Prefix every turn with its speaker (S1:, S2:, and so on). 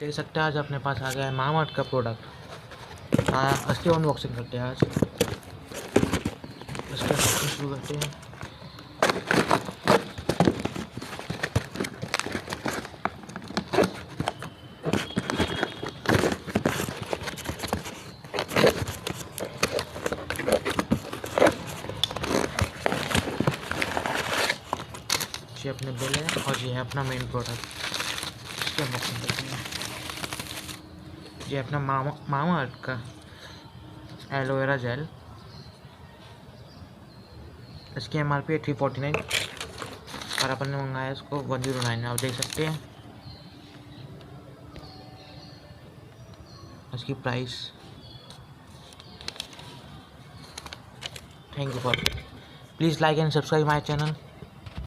S1: देख सकते हैं आज अपने पास आ गया है मामाअर्थ का प्रोडक्ट। असली अनबॉक्सिंग करते हैं आज। इसका अनबॉक्सिंग शुरू करते हैं। ये अपने बिल है और ये है अपना मेन प्रोडक्ट। इसकी अनबॉक्सिंग करते हैं। ये अपना मामाअर्थ का एलोवेरा जेल। इसकी MRP है 349 और अपन ने मंगाया इसको 109। आप देख सकते हैं इसकी price. Thank you for please like and subscribe my channel.